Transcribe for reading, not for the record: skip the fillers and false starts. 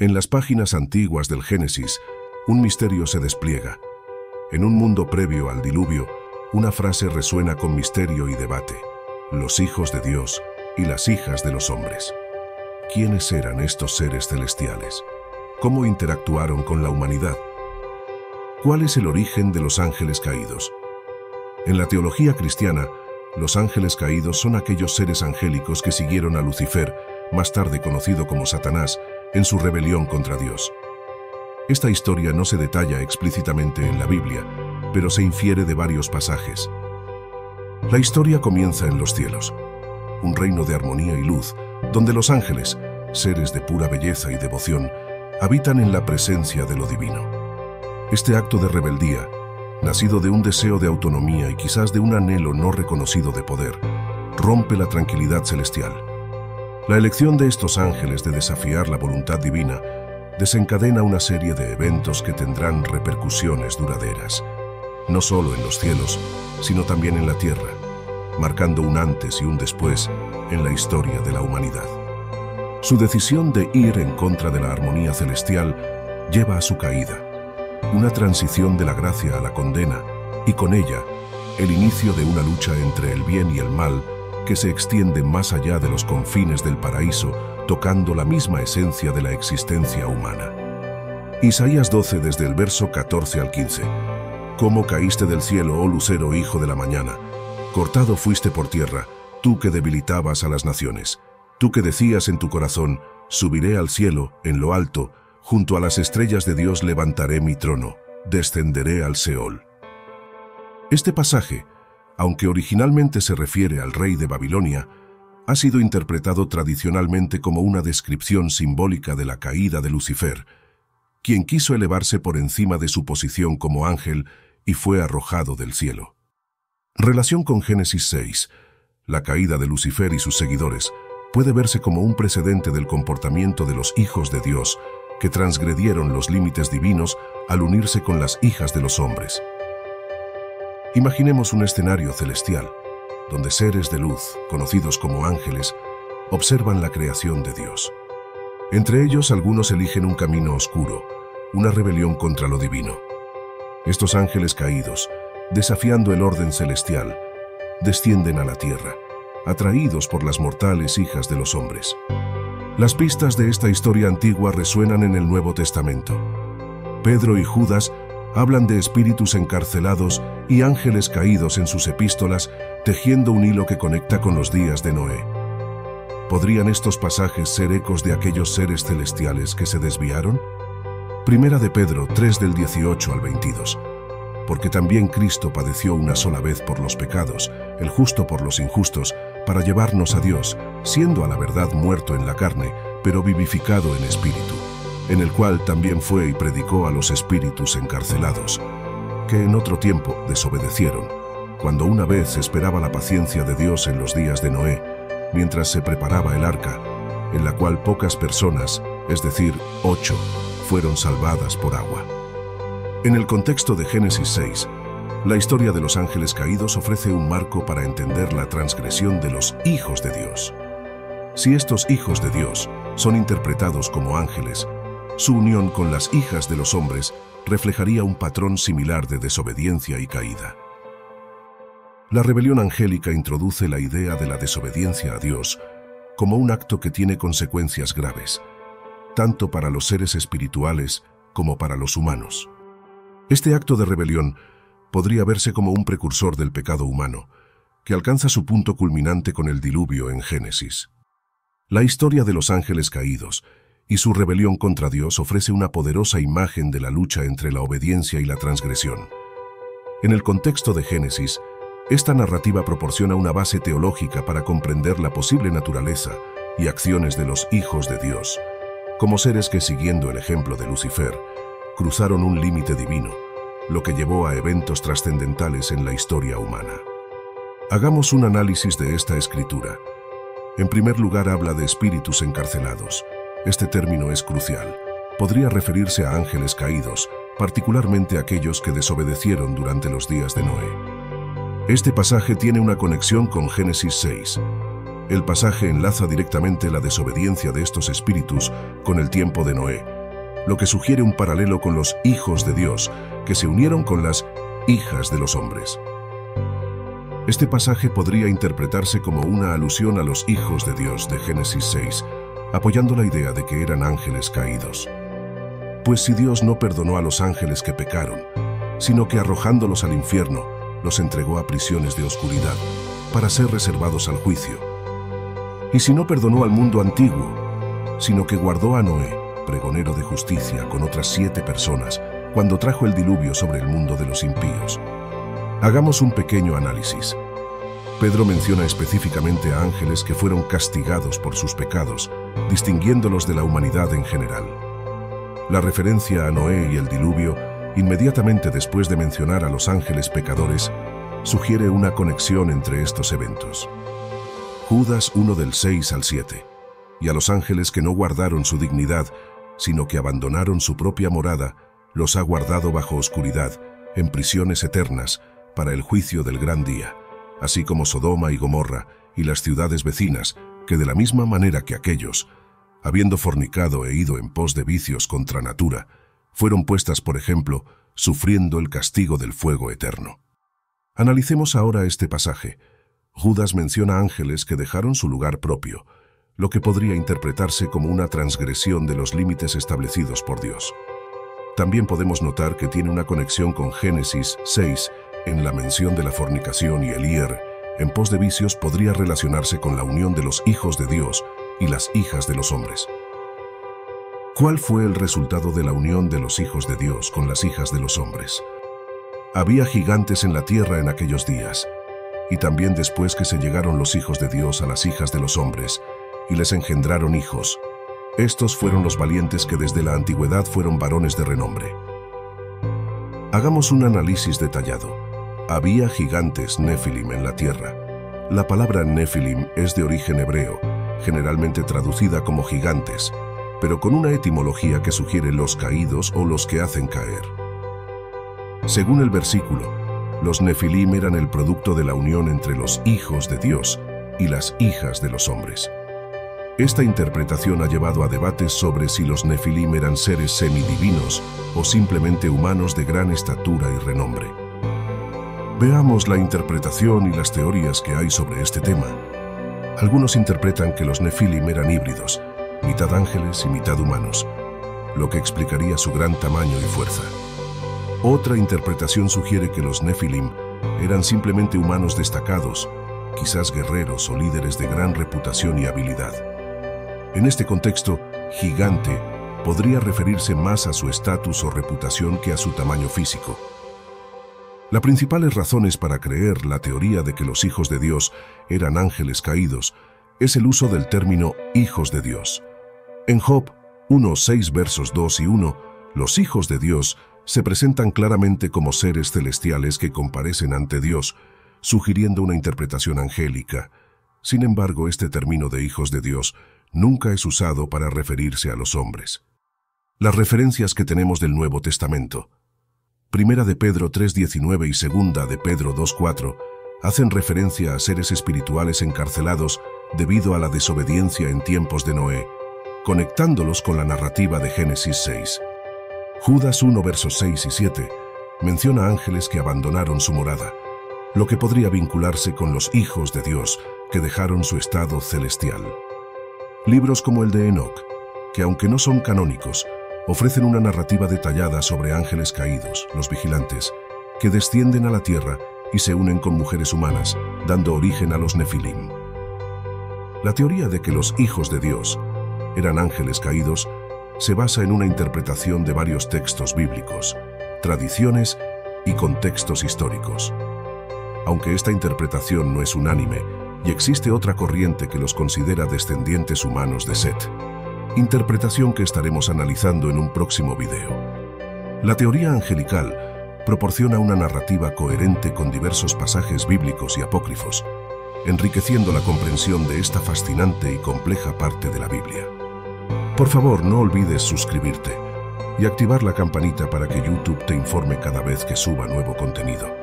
En las páginas antiguas del Génesis, un misterio se despliega. En un mundo previo al diluvio, una frase resuena con misterio y debate: los hijos de Dios y las hijas de los hombres. ¿Quiénes eran estos seres celestiales? ¿Cómo interactuaron con la humanidad? ¿Cuál es el origen de los ángeles caídos? En la teología cristiana, los ángeles caídos son aquellos seres angélicos que siguieron a Lucifer, más tarde conocido como Satanás, en su rebelión contra Dios. Esta historia no se detalla explícitamente en la Biblia, pero se infiere de varios pasajes. La historia comienza en los cielos, un reino de armonía y luz, donde los ángeles, seres de pura belleza y devoción, habitan en la presencia de lo divino. Este acto de rebeldía, nacido de un deseo de autonomía y quizás de un anhelo no reconocido de poder, rompe la tranquilidad celestial. La elección de estos ángeles de desafiar la voluntad divina desencadena una serie de eventos que tendrán repercusiones duraderas, no solo en los cielos, sino también en la tierra, marcando un antes y un después en la historia de la humanidad. Su decisión de ir en contra de la armonía celestial lleva a su caída, una transición de la gracia a la condena, y con ella, el inicio de una lucha entre el bien y el mal que se extiende más allá de los confines del paraíso, tocando la misma esencia de la existencia humana. Isaías 12, desde el verso 14 al 15. ¿Cómo caíste del cielo, oh lucero, hijo de la mañana? Cortado fuiste por tierra, tú que debilitabas a las naciones. Tú que decías en tu corazón: subiré al cielo, en lo alto, junto a las estrellas de Dios levantaré mi trono, descenderé al Seol. Este pasaje, aunque originalmente se refiere al rey de Babilonia, ha sido interpretado tradicionalmente como una descripción simbólica de la caída de Lucifer, quien quiso elevarse por encima de su posición como ángel y fue arrojado del cielo. Relación con Génesis 6, la caída de Lucifer y sus seguidores puede verse como un precedente del comportamiento de los hijos de Dios, que transgredieron los límites divinos al unirse con las hijas de los hombres. Imaginemos un escenario celestial, donde seres de luz, conocidos como ángeles, observan la creación de Dios. Entre ellos, algunos eligen un camino oscuro, una rebelión contra lo divino. Estos ángeles caídos, desafiando el orden celestial, descienden a la tierra, atraídos por las mortales hijas de los hombres. Las pistas de esta historia antigua resuenan en el Nuevo Testamento. Pedro y Judas hablan de espíritus encarcelados y ángeles caídos en sus epístolas, tejiendo un hilo que conecta con los días de Noé. ¿Podrían estos pasajes ser ecos de aquellos seres celestiales que se desviaron? Primera de Pedro 3, del 18 al 22. Porque también Cristo padeció una sola vez por los pecados, el justo por los injustos, para llevarnos a Dios, siendo a la verdad muerto en la carne, pero vivificado en espíritu, en el cual también fue y predicó a los espíritus encarcelados, que en otro tiempo desobedecieron, cuando una vez esperaba la paciencia de Dios en los días de Noé, mientras se preparaba el arca, en la cual pocas personas, es decir, 8, fueron salvadas por agua. En el contexto de Génesis 6, la historia de los ángeles caídos ofrece un marco para entender la transgresión de los hijos de Dios. Si estos hijos de Dios son interpretados como ángeles, su unión con las hijas de los hombres reflejaría un patrón similar de desobediencia y caída. La rebelión angélica introduce la idea de la desobediencia a Dios como un acto que tiene consecuencias graves, tanto para los seres espirituales como para los humanos. Este acto de rebelión podría verse como un precursor del pecado humano, que alcanza su punto culminante con el diluvio en Génesis. La historia de los ángeles caídos y su rebelión contra Dios ofrece una poderosa imagen de la lucha entre la obediencia y la transgresión. En el contexto de Génesis, esta narrativa proporciona una base teológica para comprender la posible naturaleza y acciones de los hijos de Dios, como seres que, siguiendo el ejemplo de Lucifer, cruzaron un límite divino, lo que llevó a eventos trascendentales en la historia humana. Hagamos un análisis de esta escritura. En primer lugar, habla de espíritus encarcelados. Este término es crucial. Podría referirse a ángeles caídos, particularmente aquellos que desobedecieron durante los días de Noé. Este pasaje tiene una conexión con Génesis 6. El pasaje enlaza directamente la desobediencia de estos espíritus con el tiempo de Noé, lo que sugiere un paralelo con los hijos de Dios, que se unieron con las hijas de los hombres. Este pasaje podría interpretarse como una alusión a los hijos de Dios de Génesis 6, apoyando la idea de que eran ángeles caídos. Pues si Dios no perdonó a los ángeles que pecaron, sino que arrojándolos al infierno, los entregó a prisiones de oscuridad, para ser reservados al juicio. Y si no perdonó al mundo antiguo, sino que guardó a Noé, pregonero de justicia, con otras 7 personas, cuando trajo el diluvio sobre el mundo de los impíos. Hagamos un pequeño análisis. Pedro menciona específicamente a ángeles que fueron castigados por sus pecados, distinguiéndolos de la humanidad en general. La referencia a Noé y el diluvio, inmediatamente después de mencionar a los ángeles pecadores, sugiere una conexión entre estos eventos. Judas 1 del 6 al 7. Y a los ángeles que no guardaron su dignidad, sino que abandonaron su propia morada, los ha guardado bajo oscuridad, en prisiones eternas, para el juicio del gran día, así como Sodoma y Gomorra y las ciudades vecinas, que de la misma manera que aquellos, habiendo fornicado e ido en pos de vicios contra natura, fueron puestas, por ejemplo, sufriendo el castigo del fuego eterno. Analicemos ahora este pasaje. Judas menciona ángeles que dejaron su lugar propio, lo que podría interpretarse como una transgresión de los límites establecidos por Dios. También podemos notar que tiene una conexión con Génesis 6, en la mención de la fornicación, y el ir en pos de vicios podría relacionarse con la unión de los hijos de Dios y las hijas de los hombres. ¿Cuál fue el resultado de la unión de los hijos de Dios con las hijas de los hombres? Había gigantes en la tierra en aquellos días, y también después que se llegaron los hijos de Dios a las hijas de los hombres, y les engendraron hijos. Estos fueron los valientes que desde la antigüedad fueron varones de renombre. Hagamos un análisis detallado. Había gigantes Nefilim en la tierra. La palabra Nefilim es de origen hebreo, generalmente traducida como gigantes, pero con una etimología que sugiere los caídos o los que hacen caer. Según el versículo, los Nefilim eran el producto de la unión entre los hijos de Dios y las hijas de los hombres. Esta interpretación ha llevado a debates sobre si los Nefilim eran seres semidivinos o simplemente humanos de gran estatura y renombre. Veamos la interpretación y las teorías que hay sobre este tema. Algunos interpretan que los Nefilim eran híbridos, mitad ángeles y mitad humanos, lo que explicaría su gran tamaño y fuerza. Otra interpretación sugiere que los Nefilim eran simplemente humanos destacados, quizás guerreros o líderes de gran reputación y habilidad. En este contexto, gigante podría referirse más a su estatus o reputación que a su tamaño físico. Las principales razones para creer la teoría de que los hijos de Dios eran ángeles caídos es el uso del término hijos de Dios. En Job 1:6 versos 2 y 1, los hijos de Dios se presentan claramente como seres celestiales que comparecen ante Dios, sugiriendo una interpretación angélica. Sin embargo, este término de hijos de Dios nunca es usado para referirse a los hombres. Las referencias que tenemos del Nuevo Testamento, Primera de Pedro 3:19 y Segunda de Pedro 2:4, hacen referencia a seres espirituales encarcelados debido a la desobediencia en tiempos de Noé, conectándolos con la narrativa de Génesis 6. Judas 1 versos 6 y 7 menciona ángeles que abandonaron su morada, lo que podría vincularse con los hijos de Dios que dejaron su estado celestial. Libros como el de Enoc, que aunque no son canónicos, ofrecen una narrativa detallada sobre ángeles caídos, los vigilantes, que descienden a la tierra y se unen con mujeres humanas, dando origen a los Nefilim. La teoría de que los hijos de Dios eran ángeles caídos se basa en una interpretación de varios textos bíblicos, tradiciones y contextos históricos. Aunque esta interpretación no es unánime, y existe otra corriente que los considera descendientes humanos de Set, interpretación que estaremos analizando en un próximo video. La teoría angelical proporciona una narrativa coherente con diversos pasajes bíblicos y apócrifos, enriqueciendo la comprensión de esta fascinante y compleja parte de la Biblia. Por favor, no olvides suscribirte y activar la campanita para que YouTube te informe cada vez que suba nuevo contenido.